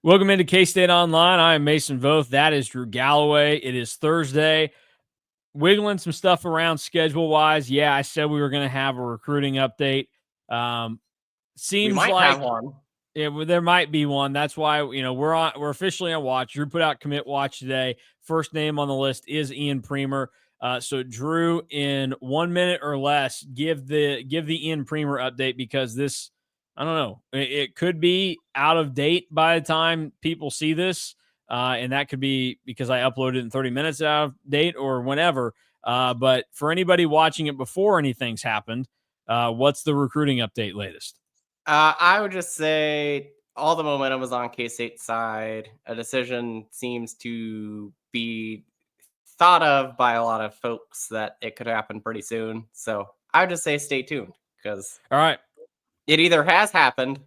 Welcome into K-State Online. I am Mason Voth. That is Drew Galloway. It is Thursday. Wiggling some stuff around schedule-wise. Yeah, I said we were going to have a recruiting update. We Seems might like have one. there might be one. That's why we're officially on watch. Drew put out commit watch today. First name on the list is Ian Premer. So Drew, in 1 minute or less, give the Ian Premer update, because this, I don't know, it could be out of date by the time people see this, and that could be because I uploaded it in 30 minutes out of date or whenever. But for anybody watching it before anything's happened, what's the recruiting update latest? I would just say all the momentum is on K-State's side. A decision seems to be thought of by a lot of folks that it could happen pretty soon. So I would just say stay tuned, because All right. it either has happened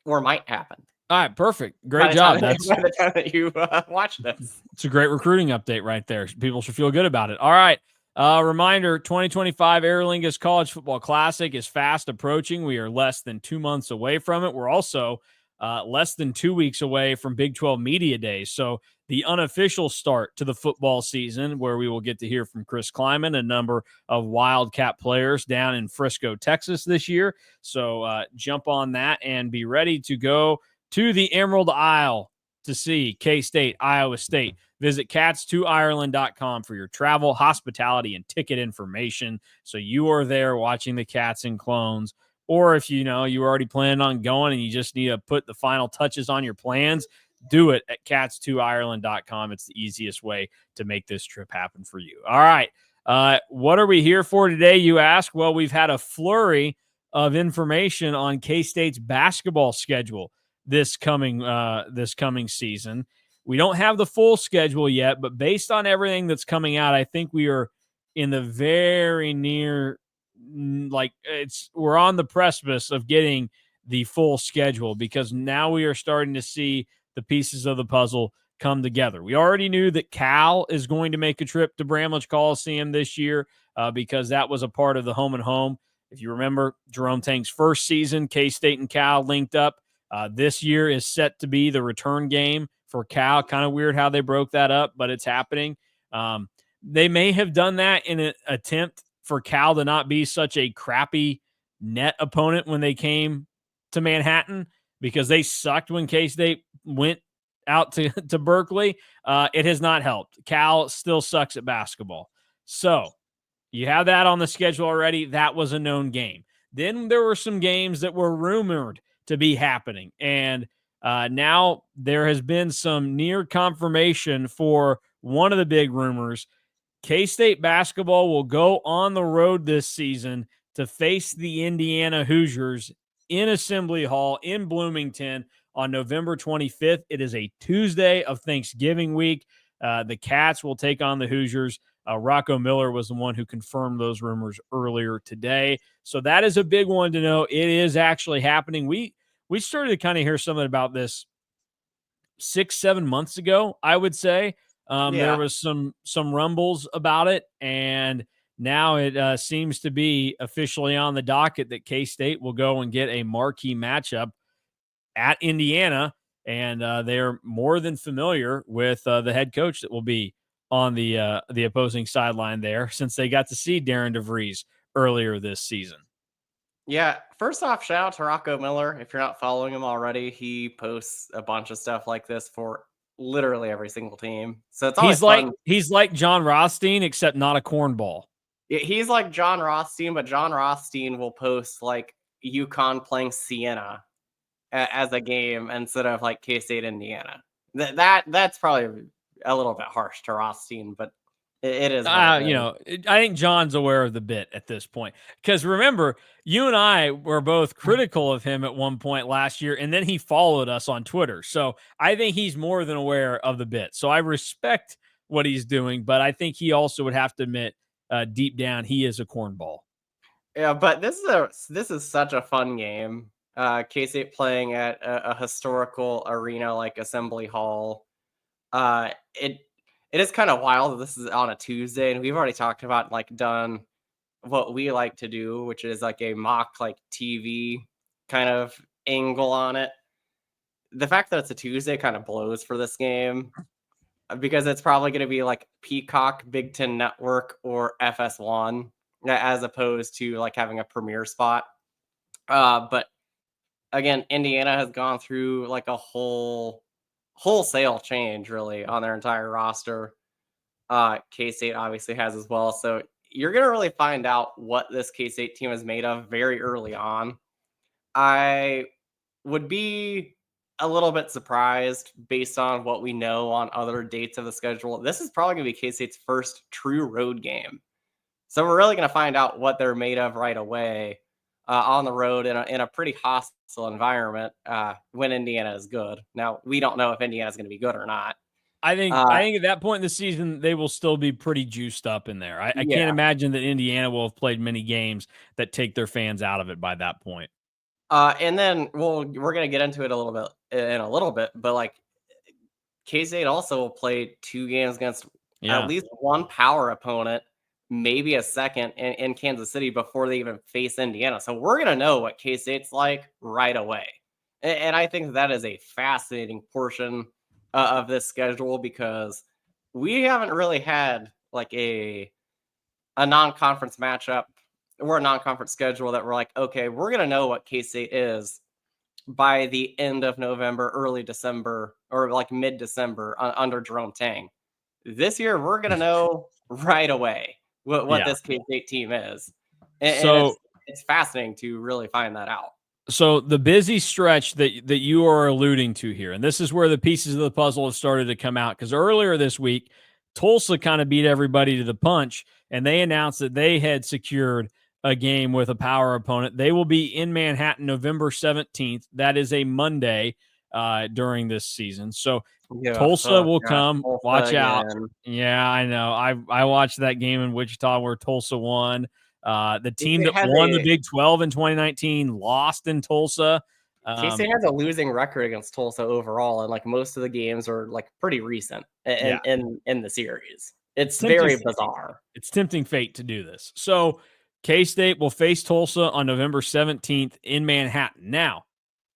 or might happen. All right, perfect. Great job. By the time that you watch this. It's a great recruiting update right there. People should feel good about it. All right. Reminder, 2025 Aer Lingus College Football Classic is fast approaching. We are less than 2 months away from it. We're also less than 2 weeks away from Big 12 Media Days. So the unofficial start to the football season, where we will get to hear from Chris Kleiman, a number of Wildcat players down in Frisco, Texas this year. So jump on that and be ready to go to the Emerald Isle to see K-State, Iowa State. Visit cats2ireland.com for your travel, hospitality, and ticket information. So you are there watching the Cats and Clones. Or if you were already planning on going and you just need to put the final touches on your plans, do it at cats2ireland.com. It's the easiest way to make this trip happen for you. All right. What are we here for today, you ask? Well, we've had a flurry of information on K-State's basketball schedule this coming season. We don't have the full schedule yet, but based on everything that's coming out, I think we are in the very near, we're on the precipice of getting the full schedule, because now we are starting to see the pieces of the puzzle come together. We already knew that Cal is going to make a trip to Bramlage Coliseum this year, because that was a part of the home and home. If you remember Jerome Tang's first season, K-State and Cal linked up. This year is set to be the return game for Cal. Kind of weird how they broke that up, but it's happening. They may have done that in an attempt for Cal to not be such a crappy net opponent when they came to Manhattan, because they sucked when K-State went out to Berkeley. It has not helped. Cal still sucks at basketball. So you have that on the schedule already. That was a known game. Then there were some games that were rumored to be happening. And now there has been some near confirmation for one of the big rumors. K-State basketball will go on the road this season to face the Indiana Hoosiers in Assembly Hall in Bloomington on November 25th. It is a Tuesday of Thanksgiving week. The Cats will take on the Hoosiers. Rocco Miller was the one who confirmed those rumors earlier today. So that is a big one to know. It is actually happening. We started to kind of hear something about this 6-7 months ago, I would say. There was some rumbles about it, and now it seems to be officially on the docket that K-State will go and get a marquee matchup at Indiana, and they're more than familiar with the head coach that will be on the opposing sideline there, since they got to see Darren DeVries earlier this season. Yeah, first off, shout out to Rocco Miller. If you're not following him already, he posts a bunch of stuff like this for literally every single team. So it's always fun. He's like John Rothstein, except not a cornball. He's like John Rothstein, but John Rothstein will post like UConn playing Siena as a game instead of like K-State Indiana. That's probably a little bit harsh to Rothstein, but it is. I think John's aware of the bit at this point, because remember, you and I were both critical of him at one point last year, and then he followed us on Twitter. So I think he's more than aware of the bit. So I respect what he's doing, but I think he also would have to admit deep down he is a cornball. Yeah, but this is such a fun game. K-State playing at a historical arena like Assembly Hall. It is kind of wild that this is on a Tuesday, and we've already talked about done what we like to do, which is like a mock TV kind of angle on it. the fact that it's a Tuesday kind of blows for this game because it's probably going to be like Peacock, Big Ten Network, or FS1 as opposed to like having a premiere spot. But again, Indiana has gone through like a wholesale change really on their entire roster. K-State obviously has as well. So you're going to really find out what this K-State team is made of very early on. I would be a little bit surprised based on what we know on other dates of the schedule. This is probably going to be K-State's first true road game. So we're really going to find out what they're made of right away on the road in a pretty hostile environment when Indiana is good. Now, we don't know if Indiana is going to be good or not. I think at that point in the season, they will still be pretty juiced up in there. I Yeah. can't imagine that Indiana will have played many games that take their fans out of it by that point. And then, well, we're going to get into it in a little bit, but like K-State also played 2 games against Yeah. at least one power opponent, maybe a second in Kansas City before they even face Indiana. So we're going to know what K-State's like right away. And I think that is a fascinating portion of this schedule because we haven't really had like a non-conference matchup or a non-conference schedule that we're like, okay, we're going to know what K-State is by the end of November, early December, or like mid-December under Jerome Tang. This year, we're going to know right away what Yeah. this K-State team is. And So it's fascinating to really find that out. So the busy stretch that you are alluding to here, and this is where the pieces of the puzzle have started to come out, because earlier this week, Tulsa kind of beat everybody to the punch, and they announced that they had secured a game with a power opponent. They will be in Manhattan November 17th. That is a Monday during this season. So Yeah, Tulsa will gosh, come. Tulsa Watch out. again. Yeah, I know. I watched that game in Wichita where Tulsa won. The team K-State that has won the Big 12 in 2019 lost in Tulsa. K-State has a losing record against Tulsa overall, and like most of the games are like pretty recent Yeah, in the series. It's tempting. very bizarre. It's tempting fate to do this. So K-State will face Tulsa on November 17th in Manhattan. Now,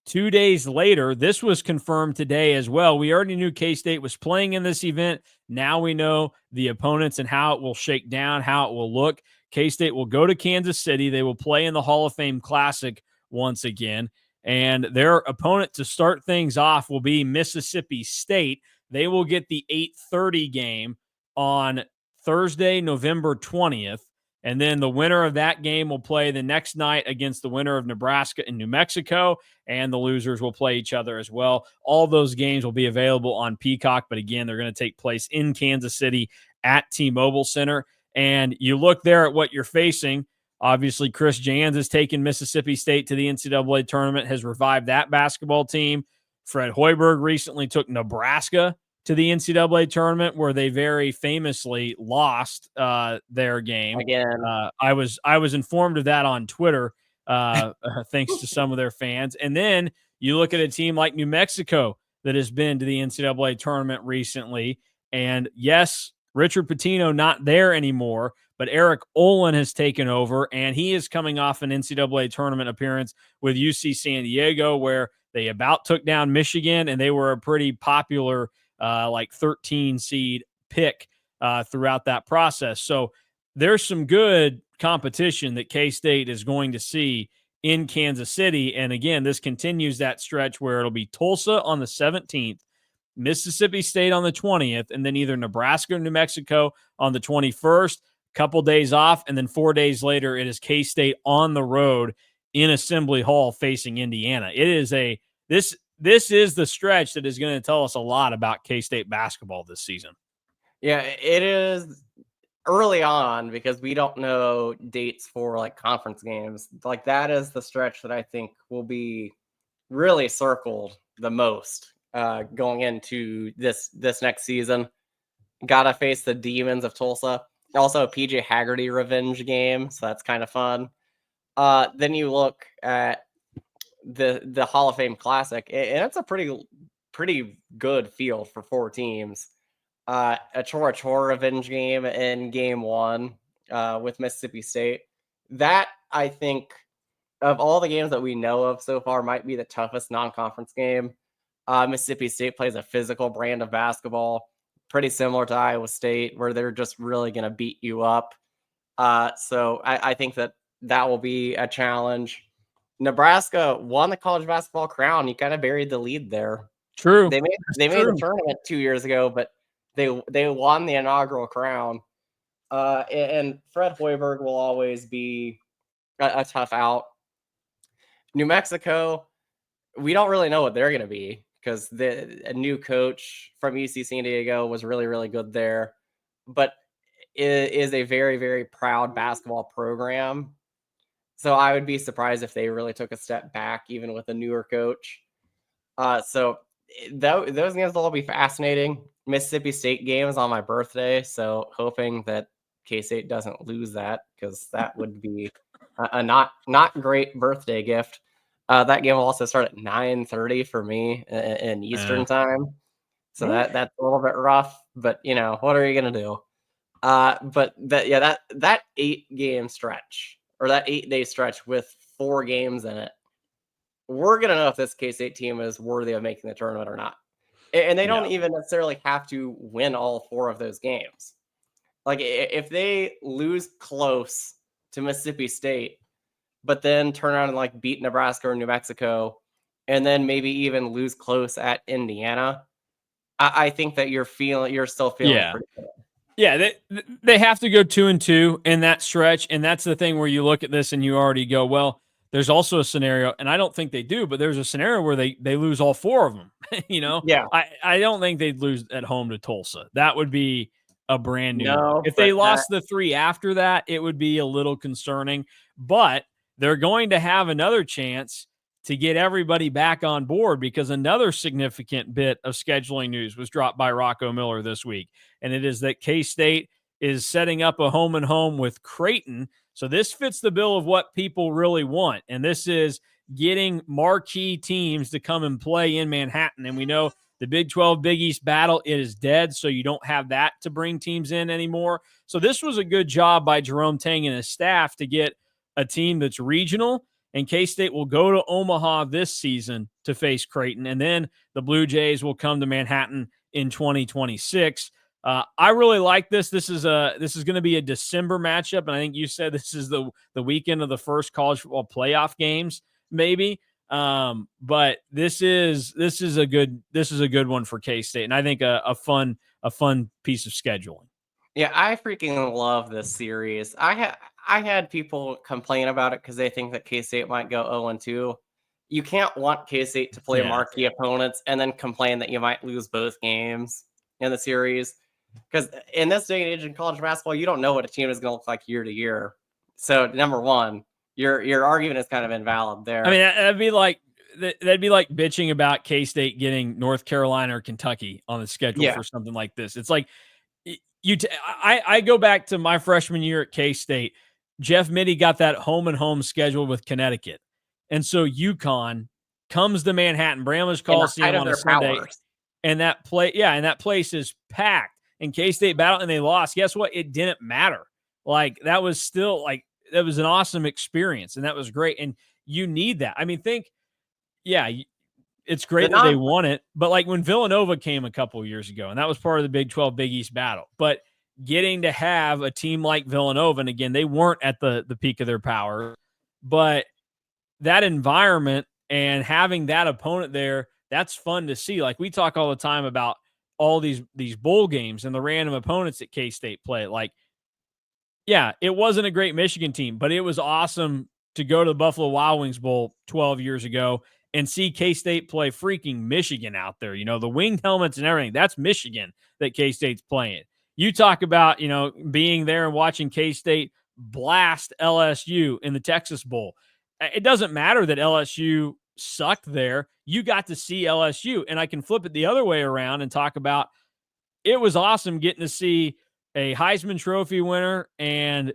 2 days later, this was confirmed today as well. We already knew K-State was playing in this event. Now we know the opponents and how it will shake down, how it will look. K-State will go to Kansas City. They will play in the Hall of Fame Classic once again. And their opponent to start things off will be Mississippi State. They will get the 8:30 game on Thursday, November 20th. And then the winner of that game will play the next night against the winner of Nebraska and New Mexico, and the losers will play each other as well. All those games will be available on Peacock, but again, they're going to take place in Kansas City at T-Mobile Center. And you look there at what you're facing. Obviously, Chris Jans has taken Mississippi State to the NCAA tournament, has revived that basketball team. Fred Hoiberg recently took Nebraska to the NCAA tournament where they very famously lost their game. Again, I was informed of that on Twitter, thanks to some of their fans. And then you look at a team like New Mexico that has been to the NCAA tournament recently, and yes, Richard Pitino not there anymore, but Eric Olin has taken over, and he is coming off an NCAA tournament appearance with UC San Diego, where they about took down Michigan, and they were a pretty popular like 13 seed pick throughout that process. So there's some good competition that K-State is going to see in Kansas City. And again, this continues that stretch where it'll be Tulsa on the 17th, Mississippi State on the 20th, and then either Nebraska or New Mexico on the 21st, couple days off, and then 4 days later, it is K-State on the road in Assembly Hall facing Indiana. It is this is the stretch that is going to tell us a lot about K-State basketball this season. yeah, it is early on because we don't know dates for like conference games. Like that is the stretch that I think will be really circled the most going into this next season. Gotta face the Demons of Tulsa. Also a PJ Haggerty revenge game, so that's kind of fun. Then you look at the Hall of Fame Classic, and it's a pretty good field for 4 teams. A Chora Chora revenge game in game 1 with Mississippi State. That I think of all the games that we know of so far might be the toughest non-conference game Mississippi State plays a physical brand of basketball, pretty similar to Iowa State, where they're just really going to beat you up. So I think that will be a challenge. Nebraska won the college basketball crown. You kind of buried the lead there. True. They made the tournament 2 years ago, but they won the inaugural crown. And Fred Hoiberg will always be a tough out. New Mexico, we don't really know what they're going to be because a new coach from UC San Diego was really, really good there, but it is a very, very proud basketball program. So I would be surprised if they really took a step back, even with a newer coach. So those games will all be fascinating. Mississippi State game is on my birthday, so hoping that K-State doesn't lose that, because that would be a not great birthday gift. That game will also start at 9:30 for me in Eastern time, so that's a little bit rough. But what are you gonna do? But that 8-game stretch, or that 8-day stretch with 4 games in it, we're going to know if this K-State team is worthy of making the tournament or not. And they don't even necessarily have to win all 4 of those games. Like, if they lose close to Mississippi State, but then turn around and beat Nebraska or New Mexico, and then maybe even lose close at Indiana, I think that you're still feeling pretty good. Yeah, they have to go 2-2 in that stretch, and that's the thing where you look at this and you already go, well, there's also a scenario, and I don't think they do, but there's a scenario where they lose all 4 of them. Yeah. I don't think they'd lose at home to Tulsa. That would be a brand new No, if they lost the 3 after that, it would be a little concerning, but they're going to have another chance to get everybody back on board, because another significant bit of scheduling news was dropped by Rocco Miller this week, and it is that K-State is setting up a home-and-home with Creighton. So this fits the bill of what people really want, and this is getting marquee teams to come and play in Manhattan. And we know the Big 12 Big East battle, it is dead, so you don't have that to bring teams in anymore. So this was a good job by Jerome Tang and his staff to get a team that's regional, and K-State will go to Omaha this season to face Creighton, and then the Blue Jays will come to Manhattan in 2026. I really like this. This is going to be a December matchup, and I think you said this is the weekend of the first college football playoff games, maybe. But this is a good one for K-State, and I think a fun piece of scheduling. Yeah, I freaking love this series. I had people complain about it because they think that K-State might go 0-2. You can't want K-State to play marquee opponents and then complain that you might lose both games in the series. Because in this day and age in college basketball, you don't know what a team is going to look like year to year. So number one, your argument is kind of invalid there. I mean, that'd be like bitching about K-State getting North Carolina or Kentucky on the schedule for something like this. It's like I go back to my freshman year at K-State. Jeff Mittie got that home-and-home schedule with Connecticut. And so UConn comes to Manhattan, Bramlage Coliseum on a Sunday. And that place is packed. And K-State battled and they lost. Guess what? It didn't matter. That was still that was an awesome experience, and that was great. And you need that. I mean, it's great that they won it, but when Villanova came a couple of years ago, and that was part of the Big 12 Big East battle, but getting to have a team like Villanova, and again, they weren't at the peak of their power, but that environment and having that opponent there, that's fun to see. We talk all the time about all these bowl games and the random opponents that K-State play. It wasn't a great Michigan team, but it was awesome to go to the Buffalo Wild Wings Bowl 12 years ago and see K-State play freaking Michigan out there. The winged helmets and everything, that's Michigan that K-State's playing. You talk about, being there and watching K-State blast LSU in the Texas Bowl. It doesn't matter that LSU sucked there. You got to see LSU. And I can flip it the other way around and talk about it was awesome getting to see a Heisman Trophy winner and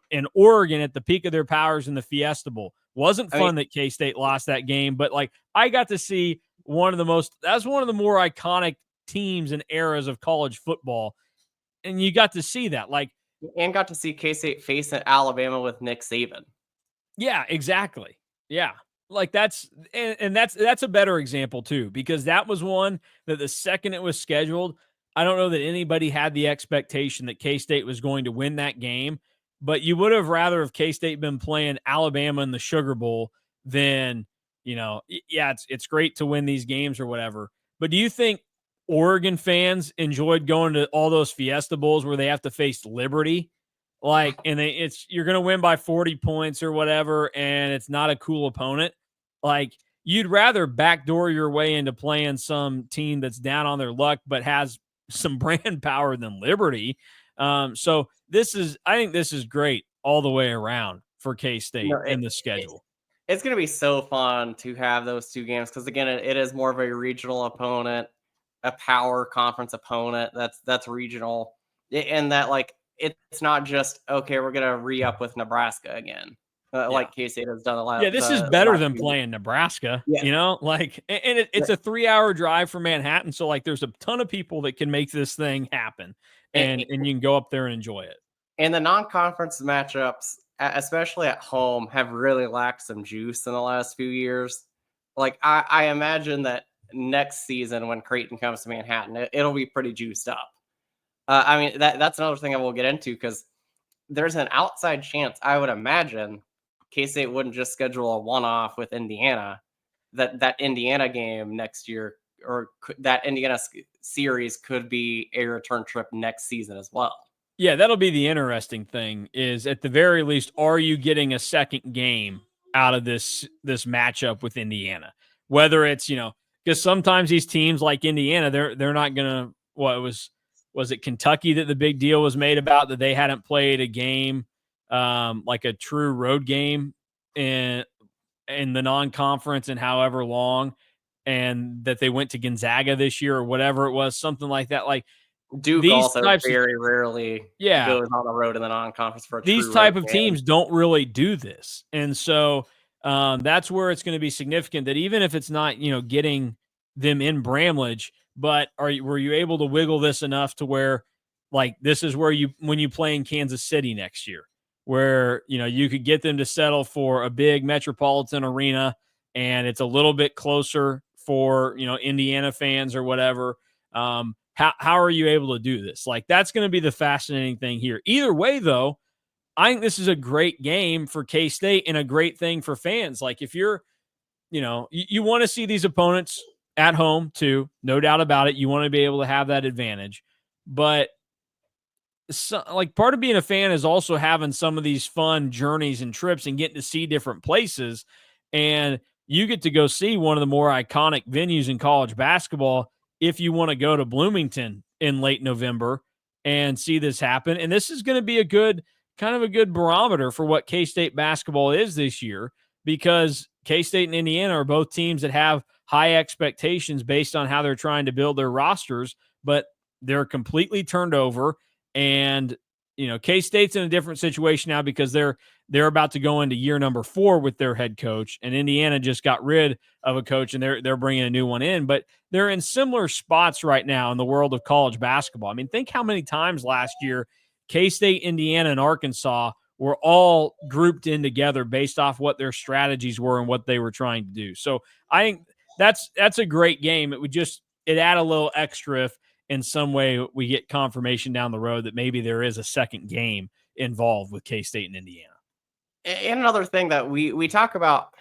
in Oregon at the peak of their powers in the Fiesta Bowl. Wasn't fun that K-State lost that game, but I got to see one of the more iconic teams and eras of college football. And you got to see that. And got to see K-State face at Alabama with Nick Saban. Yeah, exactly. Yeah. like that's a better example too, because that was one that the second it was scheduled, I don't know that anybody had the expectation that K-State was going to win that game, but you would have rather have K-State been playing Alabama in the Sugar Bowl than, yeah, it's great to win these games or whatever. But do you think Oregon fans enjoyed going to all those Fiesta Bowls where they have to face Liberty? Like, and you're going to win by 40 points or whatever, and it's not a cool opponent. Like, you'd rather backdoor your way into playing some team that's down on their luck but has some brand power than Liberty. So I think this is great all the way around for K-State in the schedule. It's going to be so fun to have those two games because, again, it is more of a regional opponent, a power conference opponent that's regional, and that, like, it's not just, okay, we're going to re-up with Nebraska again, like K-State has done a lot. Yeah, this is better than playing Nebraska, like, and it's a 3-hour drive from Manhattan. So, like, there's a ton of people that can make this thing happen, and you can go up there and enjoy it. And the non-conference matchups, especially at home, have really lacked some juice in the last few years. Like, I imagine that next season when Creighton comes to Manhattan, it'll be pretty juiced up. I mean, that's another thing I will get into because there's an outside chance, I would imagine, K-State wouldn't just schedule a one-off with Indiana. That Indiana game next year, or that Indiana series, could be a return trip next season as well. Yeah, that'll be the interesting thing is, at the very least, are you getting a second game out of this matchup with Indiana? Whether it's, because sometimes these teams like Indiana, they're not going to, was it Kentucky that the big deal was made about, that they hadn't played a game, like a true road game in the non-conference in however long, and that they went to Gonzaga this year or whatever it was, something like that. Like, Duke also very rarely goes on the road in the non-conference for a these type of teams don't really do this. And so that's where it's going to be significant that even if it's not, getting them in Bramlage, but were you able to wiggle this enough to where, like, this is where when you play in Kansas City next year, where, you could get them to settle for a big metropolitan arena and it's a little bit closer for, Indiana fans or whatever. How are you able to do this? Like, that's going to be the fascinating thing here. Either way, though, I think this is a great game for K-State and a great thing for fans. Like, if you're, you want to see these opponents at home too, no doubt about it. You want to be able to have that advantage. But like, part of being a fan is also having some of these fun journeys and trips and getting to see different places. And you get to go see one of the more iconic venues in college basketball if you want to go to Bloomington in late November and see this happen. And this is going to be a good barometer for what K-State basketball is this year, because K-State and Indiana are both teams that have high expectations based on how they're trying to build their rosters, but they're completely turned over. And, K-State's in a different situation now because they're about to go into year number 4 with their head coach, and Indiana just got rid of a coach and they're bringing a new one in, but they're in similar spots right now in the world of college basketball. I mean, think how many times last year K-State, Indiana, and Arkansas were all grouped in together based off what their strategies were and what they were trying to do. So I think that's a great game. It add a little extra if in some way we get confirmation down the road that maybe there is a second game involved with K-State and Indiana. And another thing that we talk about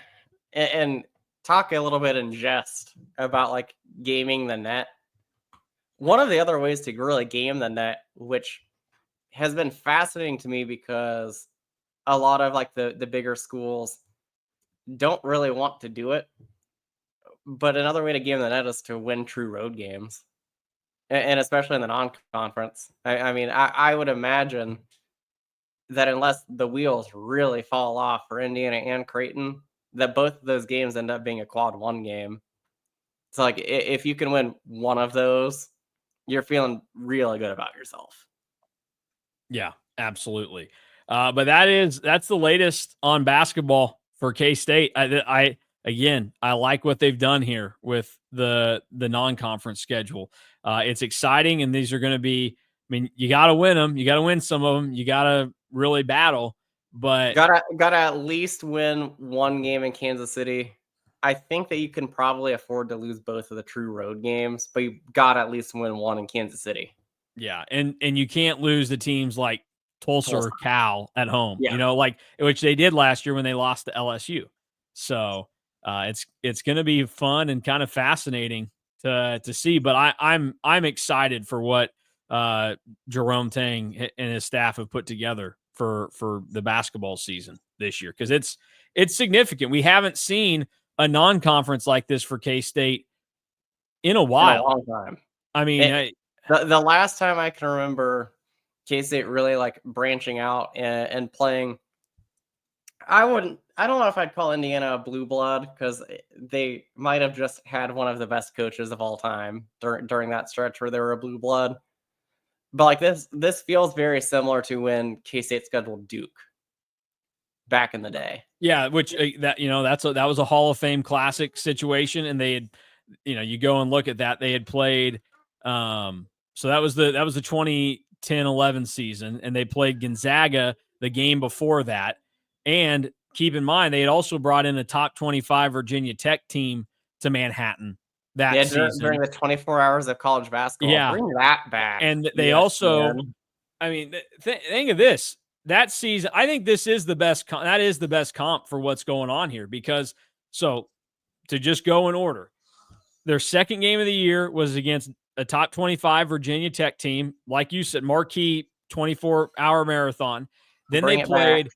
and talk a little bit in jest about, like, gaming the net. One of the other ways to really game the net, which has been fascinating to me because a lot of, like, the bigger schools don't really want to do it. But another way to game the net is to win true road games. And especially in the non-conference. I mean, I would imagine that unless the wheels really fall off for Indiana and Creighton, that both of those games end up being a quad 1 game. It's like, if you can win one of those, you're feeling really good about yourself. Yeah, absolutely. But that's the latest on basketball for K-State. I like what they've done here with the non-conference schedule. It's exciting, and these are going to be, I mean, you got to win them. You got to win some of them. You got to really battle, but gotta at least win one game in Kansas City I think that you can probably afford to lose both of the true road games, but you got to at least win one in Kansas City. Yeah, and you can't lose the teams like Tulsa Tulsa. or Cal at home, Yeah. like which they did last year when they lost to LSU. So it's going to be fun and kind of fascinating to see. But I'm excited for what Jerome Tang and his staff have put together for the basketball season this year, because it's significant. We haven't seen a non-conference like this for K-State in a In a while. long time. I mean, The last time I can remember K-State really like branching out and playing, I don't know if I'd call Indiana a blue blood, because they might have just had one of the best coaches of all time during that stretch where they were a blue blood. But like this feels very similar to when K-State scheduled Duke back in the day. yeah, which that that was a Hall of Fame classic situation, and they had, you go and look at that, they had played, so that was the 2010-11 season, and they played Gonzaga the game before that, and keep in mind they had also brought in a top 25 Virginia Tech team to Manhattan that season. During the 24 hours of college basketball, Yeah, bring that back. and they ESPN. also, I mean, think of this. That season, I think this is the best. That is the best comp for what's going on here, because so to just go in order, their second game of the year was against a top 25 Virginia Tech team, like you said, marquee 24-hour marathon. Then Bring they it played back.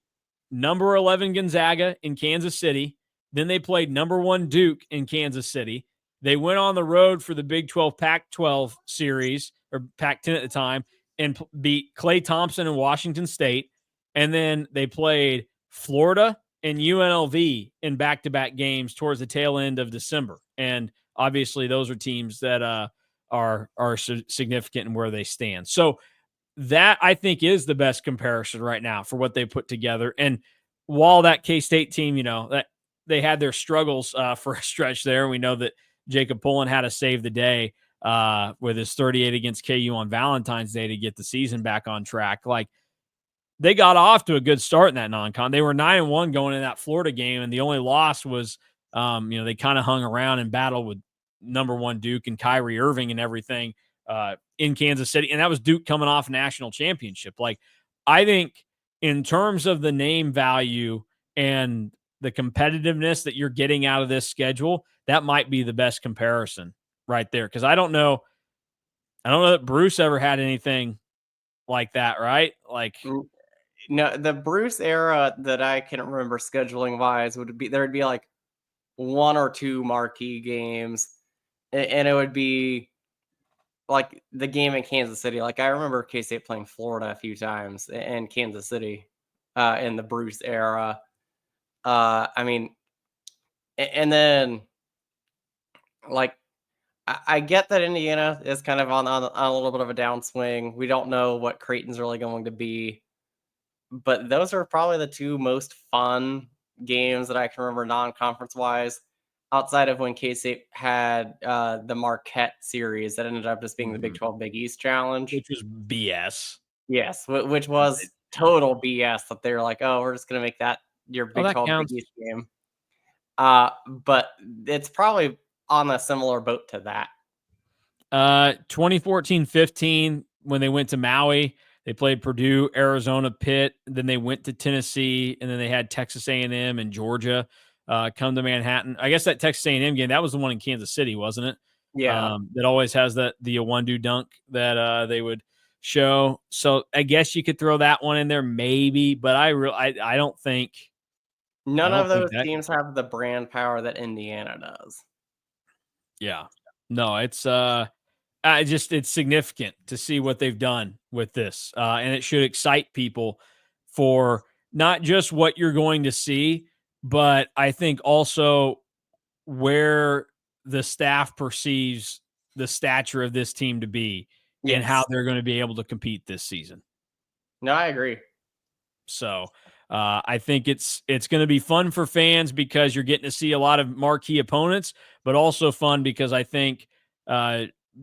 number 11 Gonzaga in Kansas City. Then they played number 1 Duke in Kansas City. They went on the road for the Big 12 Pac-12 series, or Pac-10 at the time, and beat Klay Thompson and Washington State. And then they played Florida and UNLV in back-to-back games towards the tail end of December. And obviously those are teams that are significant in where they stand. So that, I think, is the best comparison right now for what they put together. And while that K-State team, that they had their struggles for a stretch there, we know that Jacob Pullen had to save the day with his 38 against KU on Valentine's Day to get the season back on track. Like, they got off to a good start in that non-con. They were 9-1 going in that Florida game, and the only loss was, they kind of hung around and battled with number 1 Duke and Kyrie Irving and everything in Kansas City, and that was Duke coming off national championship. Like, I think in terms of the name value and the competitiveness that you're getting out of this schedule, that might be the best comparison right there. Because I don't know that Bruce ever had anything like that, right? Like, no, the Bruce era that I can remember scheduling wise would be, there'd be like 1 or 2 marquee games, and it would be like the game in Kansas City. Like, I remember K-State playing Florida a few times and Kansas City in the Bruce era. I mean, and then like I get that Indiana is kind of on a little bit of a downswing. We don't know what Creighton's really going to be, but those are probably the 2 most fun games that I can remember non-conference wise, outside of when K-State had the Marquette series that ended up just being the Big 12 Big East Challenge. which was BS. Yes, which was total BS, that they were like, oh, we're just going to make that your Big 12 counts. Big East game. But it's probably on a similar boat to that. 2014-15, when they went to Maui, they played Purdue, Arizona, Pitt. Then they went to Tennessee, and then they had Texas A&M and Georgia come to Manhattan. I guess that Texas A&M game, that was the one in Kansas City, wasn't it? Yeah. That always has the one-do dunk that they would show. So I guess you could throw that one in there, maybe. But I don't think none of those teams have the brand power that Indiana does. Yeah. No, it's it's significant to see what they've done with this. And it should excite people for not just what you're going to see, but I think also where the staff perceives the stature of this team to be and how they're going to be able to compete this season. No, I agree. So I think it's going to be fun for fans because you're getting to see a lot of marquee opponents, but also fun because I think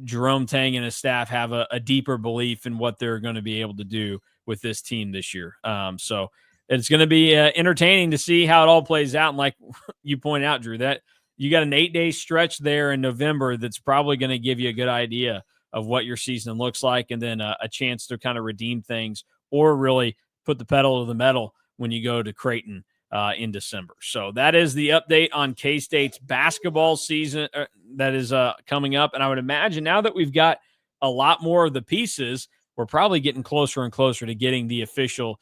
Jerome Tang and his staff have a deeper belief in what they're going to be able to do with this team this year. So it's going to be entertaining to see how it all plays out. And like you point out, Drew, that you got an 8-day stretch there in November that's probably going to give you a good idea of what your season looks like, and then a chance to kind of redeem things or really put the pedal to the metal when you go to Creighton in December. So that is the update on K-State's basketball season that is coming up. And I would imagine now that we've got a lot more of the pieces, we're probably getting closer and closer to getting the official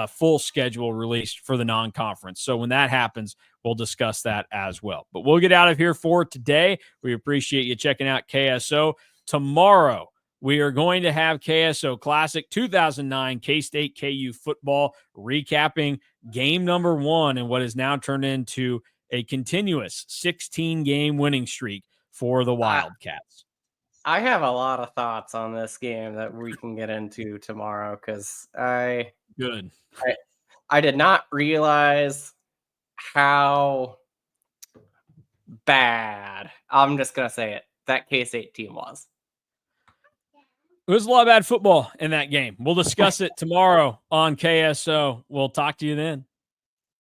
full schedule released for the non-conference. So when that happens, we'll discuss that as well. But we'll get out of here for today. We appreciate you checking out KSO. Tomorrow, we are going to have KSO Classic 2009 K-State KU football, recapping game number 1 and what has now turned into a continuous 16-game winning streak for the Wildcats. I have a lot of thoughts on this game that we can get into tomorrow, because I did not realize how bad, I'm just going to say it, that K-State team was. It was a lot of bad football in that game. We'll discuss it tomorrow on KSO. We'll talk to you then.